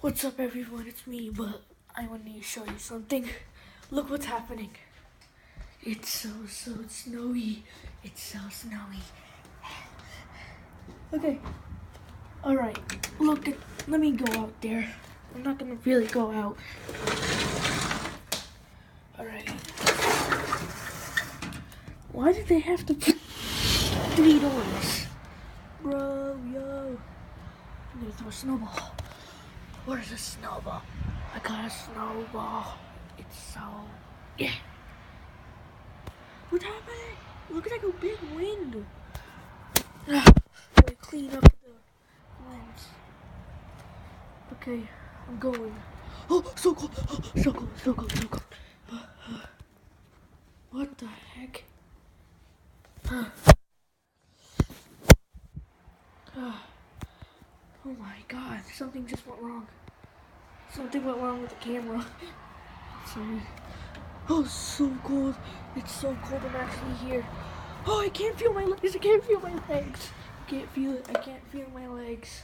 What's up everyone, it's me, but I want to show you something. Look what's happening. It's so snowy. It's so snowy. Okay. Alright. Look, let me go out there. I'm not gonna really go out. Alright. Why did they have to put 3 doors? Bro, yo. I'm gonna throw a snowball. Where's a snowball? I got a snowball. It's so... yeah. What's happening? Looks like a big wind. Gotta clean up the lens. Okay, I'm going. Oh, so cold. Oh, so cold, so cold, so cold. What the heck? Oh my god, something just went wrong. Something went wrong with the camera. Sorry. Oh, so cold. It's so cold, I'm actually here. Oh, I can't feel my legs. I can't feel my legs. I can't feel it. I can't feel my legs.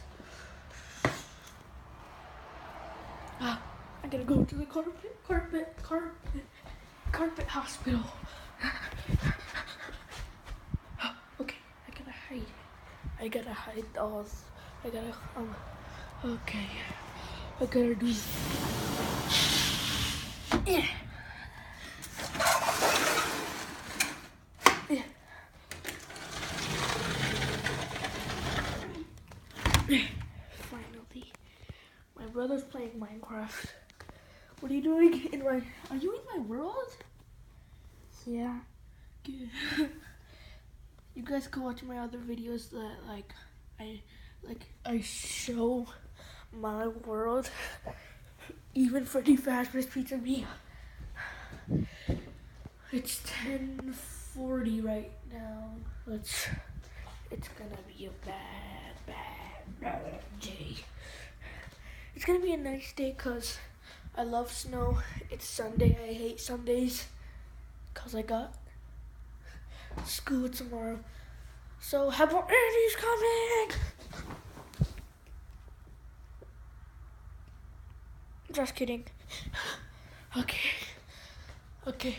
I gotta go to the carpet hospital. Okay, I gotta hide those. Okay. I gotta do. Yeah. Yeah. Finally, my brother's playing Minecraft. What are you doing in my? Are you in my world? Yeah. Good. You guys can watch my other videos that I show my world. Even Freddy Fazbear's Pizzeria. It's 10:40 right now. It's gonna be a bad day. It's gonna be a nice day because I love snow. It's Sunday. I hate Sundays because I got school tomorrow. So how about Andy's coming? Just kidding. Okay.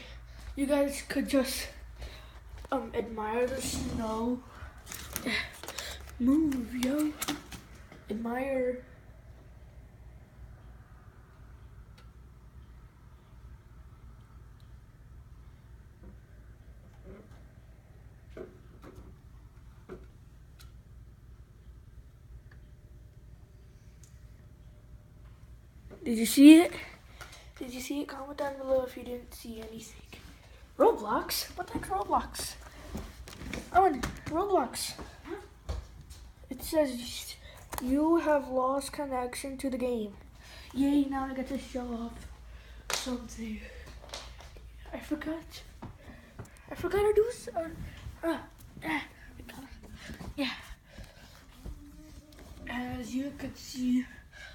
You guys could just admire the snow. Move, yo. Admire. Did you see it? Did you see it? Comment down below if you didn't see anything. Roblox? What the heck's Roblox? Owen, Roblox. It says you have lost connection to the game. Yay, now I get to show off something. I forgot to do yeah. As you can see,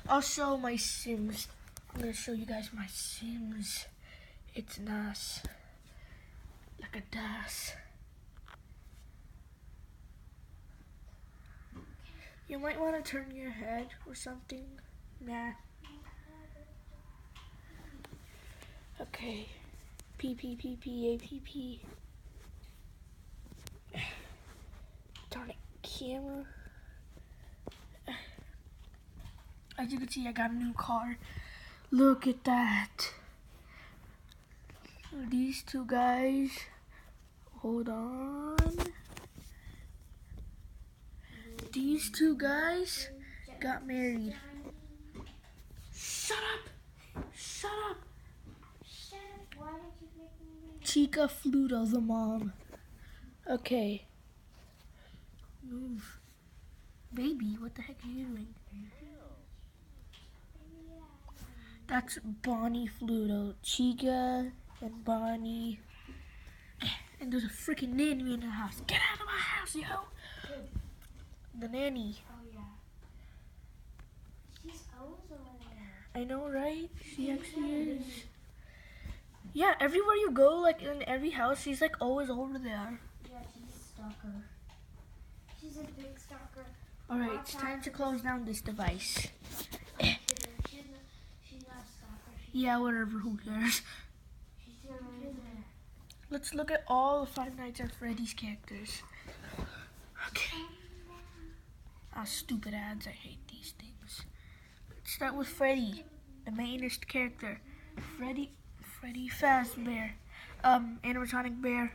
I'll show my Sims. I'm gonna show you guys my Sims. It's nice. Like a DOS. You might want to turn your head or something. Nah. Okay. P. Darn it. Camera. As you can see, I got a new car. Look at that. These two guys. Hold on. These two guys got married. Shut up. Why did you make me? Chica Fluto, the mom. Okay. Move. Baby, what the heck are you doing? That's Bonnie Fluto. Chica and Bonnie. And there's a freaking nanny in the house. Get out of my house, yo! The nanny. Oh yeah. She's always over there. I know, right? She actually is. Yeah, everywhere you go, like in every house, she's like always over there. Yeah, she's a stalker. She's a big stalker. Alright, it's time to close down this device. She Yeah, whatever, who cares? She's still right there. Let's look at all the Five Nights at Freddy's characters. Okay. Ah, stupid ads, I hate these things. Let's start with Freddy, the mainest Character. Freddy Fazbear. Animatronic bear.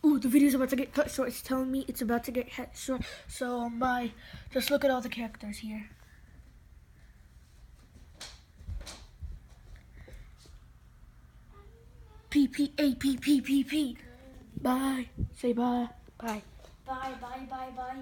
Ooh, the video's about to get cut short. It's telling me it's about to get cut short. So, bye. Just look at all the characters here. P. Bye. Say bye. Bye. Bye, bye, bye, bye.